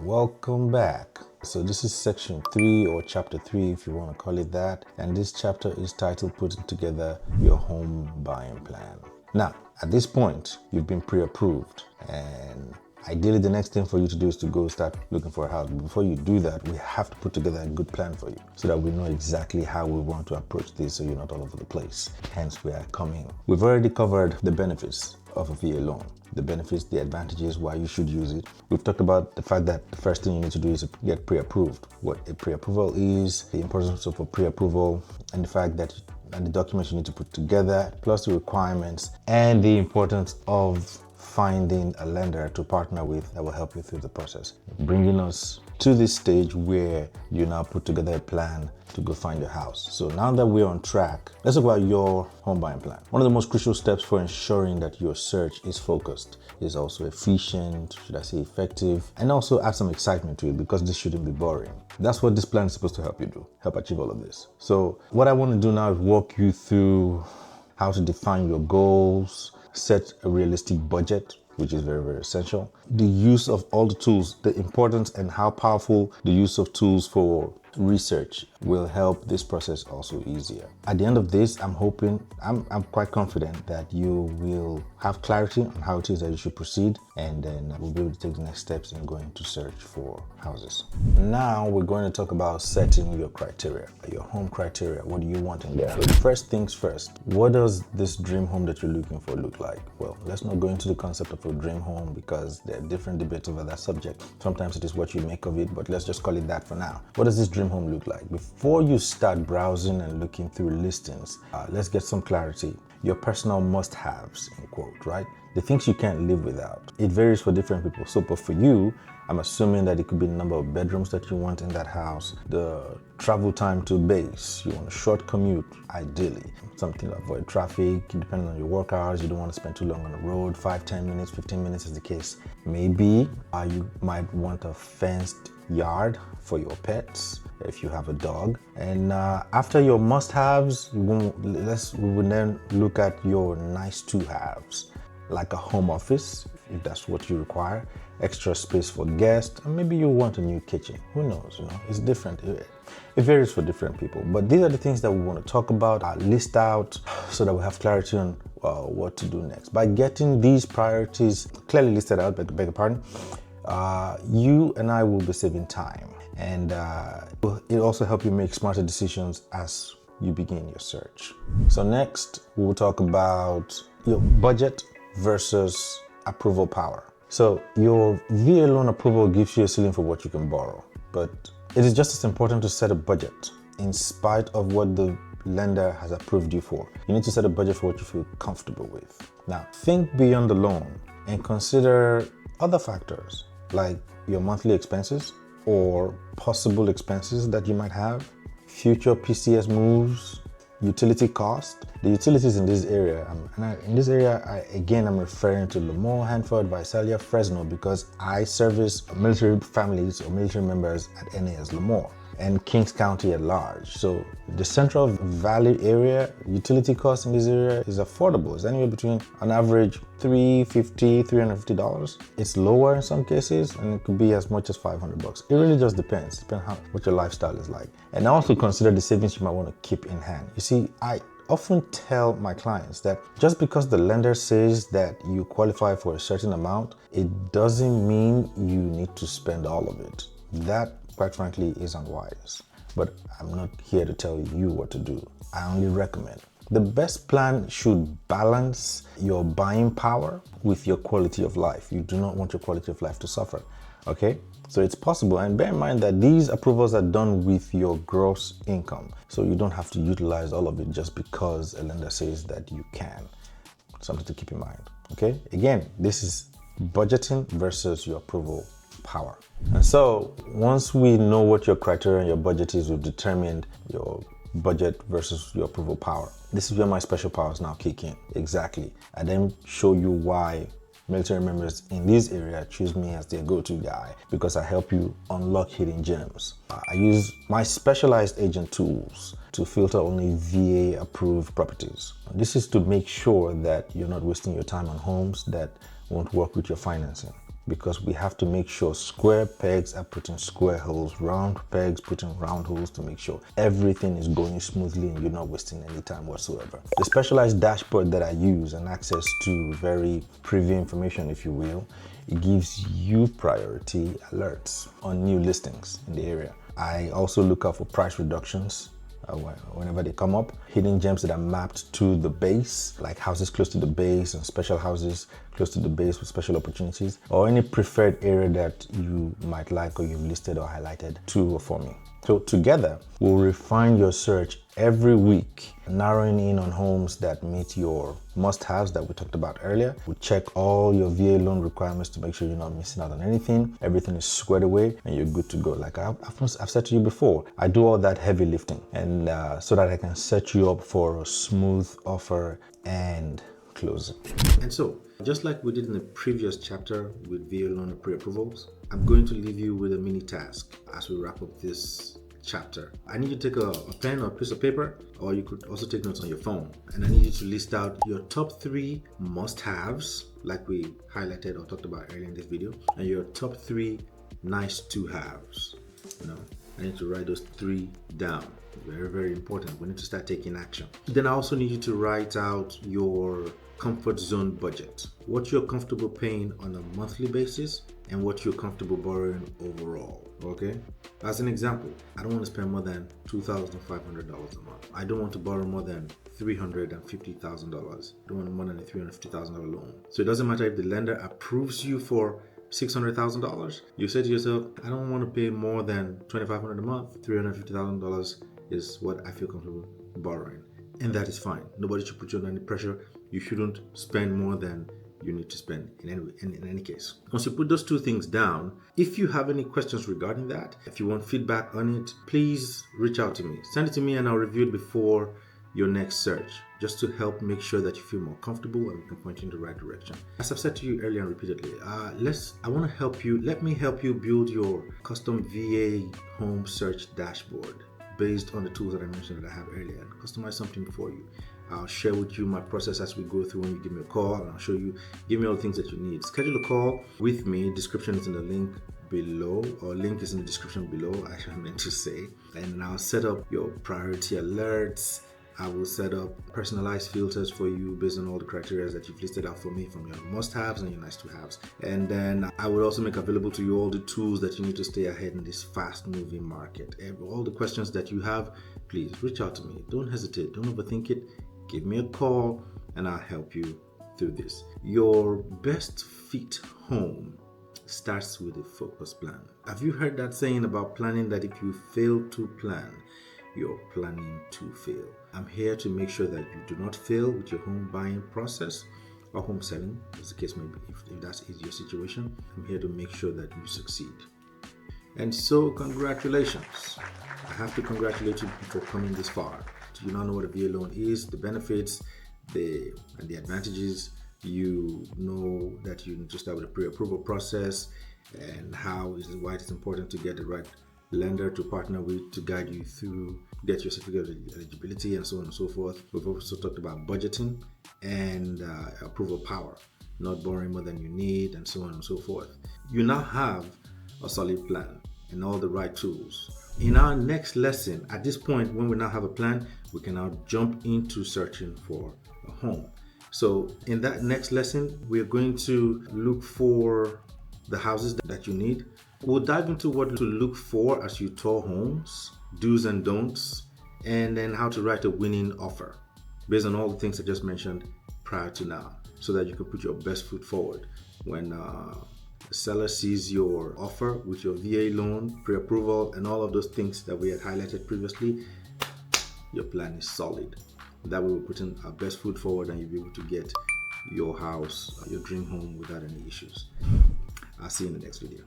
welcome back. So this is section 3 or chapter 3 if you want to call it that, and this chapter is titled Putting Together Your Home Buying Plan. Now at this point you've been pre-approved, and ideally the next thing for you to do is to go start looking for a house. But before you do that, we have to put together a good plan for you so that we know exactly how we want to approach this, so you're not all over the place. Hence we are coming. We've already covered the benefits of a VA loan, the benefits, the advantages, why you should use it. We've talked about the fact that the first thing you need to do is to get pre-approved, what a pre-approval is, the importance of a pre-approval, and the fact that and the documents you need to put together, plus the requirements, and the importance of finding a lender to partner with that will help you through the process, bringing us to this stage where you now put together a plan to go find your house. So now that we're on track, let's talk about your home buying plan. One of the most crucial steps for ensuring that your search is focused, is also efficient, should I say effective, and also add some excitement to it, because this shouldn't be boring. That's what this plan is supposed to help you do, help achieve all of this. So what I want to do now is walk you through how to define your goals, set a realistic budget, which is very, very essential. The use of all the tools, the importance and how powerful the use of tools for research will help this process also easier. At the end of this, I'm quite confident that you will have clarity on how it is that you should proceed, and then we'll be able to take the next steps in going to search for houses. Now we're going to talk about setting your criteria, your home criteria. What do you want in there? So first things first, what does this dream home that you're looking for look like? Well, let's not go into the concept of a dream home, because there are different debates over that subject. Sometimes it is what you make of it, but let's just call it that for now. What does this dream home look like? Before you start browsing and looking through listings, let's get some clarity. Your personal must-haves, in quote, right? The things you can't live without. It varies for different people. So, but for you, I'm assuming that it could be the number of bedrooms that you want in that house, the travel time to base, you want a short commute, ideally. Something to avoid traffic, depending on your work hours, you don't want to spend too long on the road, 5, 10 minutes, 15 minutes is the case. Maybe you might want a fenced yard for your pets if you have a dog. And after your must-haves, we will then look at your nice-to-haves, like a home office, if that's what you require, extra space for guests, and maybe you want a new kitchen. Who knows, it's different. It varies for different people. But these are the things that we want to talk about, list out, so that we have clarity on what to do next. By getting these priorities clearly listed out, beg your pardon, you and I will be saving time, and it also help you make smarter decisions as you begin your search. So next, we will talk about your budget versus approval power. So your VA loan approval gives you a ceiling for what you can borrow, but it is just as important to set a budget in spite of what the lender has approved you for. You need to set a budget for what you feel comfortable with. Now, think beyond the loan and consider other factors like your monthly expenses or possible expenses that you might have, future PCS moves, utility cost. The utilities in this area, I'm referring to Lemoore, Hanford, Visalia, Fresno, because I service military families or military members at NAS Lemoore and Kings County at large. So the Central Valley area, utility cost in this area is affordable. It's anywhere between on average $350. It's lower in some cases, and it could be as much as $500. It really just depends on what your lifestyle is like. And also consider the savings you might want to keep in hand. You see, I often tell my clients that just because the lender says that you qualify for a certain amount, it doesn't mean you need to spend all of it. That, quite frankly, is unwise. But I'm not here to tell you what to do. I only recommend. The best plan should balance your buying power with your quality of life. You do not want your quality of life to suffer, okay? So it's possible, and bear in mind that these approvals are done with your gross income. So you don't have to utilize all of it just because a lender says that you can. Something to keep in mind, okay? Again, this is budgeting versus your approval power. And so once we know what your criteria and your budget is, we've determined your budget versus your approval power. This is where my special powers now kick in. Exactly. I then show you why military members in this area choose me as their go-to guy, because I help you unlock hidden gems. I use my specialized agent tools to filter only VA approved properties. This is to make sure that you're not wasting your time on homes that won't work with your financing. because we have to make sure square pegs are put in square holes, round pegs put in round holes, to make sure everything is going smoothly and you're not wasting any time whatsoever. The specialized dashboard that I use and access to very privy information, if you will, it gives you priority alerts on new listings in the area. I also look out for price reductions whenever they come up, hidden gems that are mapped to the base, like houses close to the base and special houses close to the base with special opportunities, or any preferred area that you might like or you've listed or highlighted to or for me. So together, we'll refine your search every week, narrowing in on homes that meet your must-haves that we talked about earlier. We'll check all your VA loan requirements to make sure you're not missing out on anything. Everything is squared away and you're good to go. Like I've said to you before, I do all that heavy lifting, and so that I can set you up for a smooth offer and closing. And so, just like we did in the previous chapter with VA loan pre-approvals, I'm going to leave you with a mini task as we wrap up this chapter. I need you to take a pen or a piece of paper, or you could also take notes on your phone. And I need you to list out your top 3 must-haves, like we highlighted or talked about earlier in this video, and your top 3 nice-to-haves. I need to write those 3 down. Very, very important. We need to start taking action. Then I also need you to write out your comfort zone budget. What you're comfortable paying on a monthly basis and what you're comfortable borrowing overall. Okay? As an example, I don't want to spend more than $2,500 a month. I don't want to borrow more than $350,000. I don't want more than a $350,000 loan. So it doesn't matter if the lender approves you for $600,000. You say to yourself, I don't want to pay more than $2,500 a month. $350,000 is what I feel comfortable borrowing. And that is fine. Nobody should put you under any pressure. You shouldn't spend more than you need to spend in any case. Once you put those 2 things down, if you have any questions regarding that, if you want feedback on it, please reach out to me. Send it to me and I'll review it before your next search, just to help make sure that you feel more comfortable and we can point you in the right direction. As I've said to you earlier and repeatedly, I want to help you. Let me help you build your custom VA home search dashboard based on the tools that I mentioned that I have earlier, and customize something for you. I'll share with you my process as we go through when you give me a call, and I'll show you, give me all the things that you need. Schedule a call with me. Description is in the link below, or link is in the description below, I meant to say. And I'll set up your priority alerts. I will set up personalized filters for you based on all the criteria that you've listed out for me, from your must-haves and your nice-to-haves. And then I will also make available to you all the tools that you need to stay ahead in this fast-moving market. All the questions that you have, please reach out to me. Don't hesitate. Don't overthink it. Give me a call and I'll help you through this. Your best fit home starts with a focus plan. Have you heard that saying about planning, that if you fail to plan, you're planning to fail? I'm here to make sure that you do not fail with your home buying process or home selling, as the case may be. If that is your situation, I'm here to make sure that you succeed. And so, congratulations. I have to congratulate you for coming this far. Do you not know what a VA loan is, the benefits, and the advantages? You know that you need to start with a pre-approval process, and why it's important to get the right lender to partner with to guide you through, get your certificate of eligibility, and so on and so forth. We've also talked about budgeting and approval power, not borrowing more than you need, and so on and so forth. You now have a solid plan and all the right tools. In our next lesson, at this point, when we now have a plan, we can now jump into searching for a home. So in that next lesson, we're going to look for the houses that you need. We'll dive into what to look for as you tour homes, do's and don'ts, and then how to write a winning offer based on all the things I just mentioned prior to now, so that you can put your best foot forward when the seller sees your offer with your VA loan, pre-approval, and all of those things that we had highlighted previously. Your plan is solid. That way we're putting our best foot forward and you'll be able to get your house, your dream home, without any issues. I'll see you in the next video.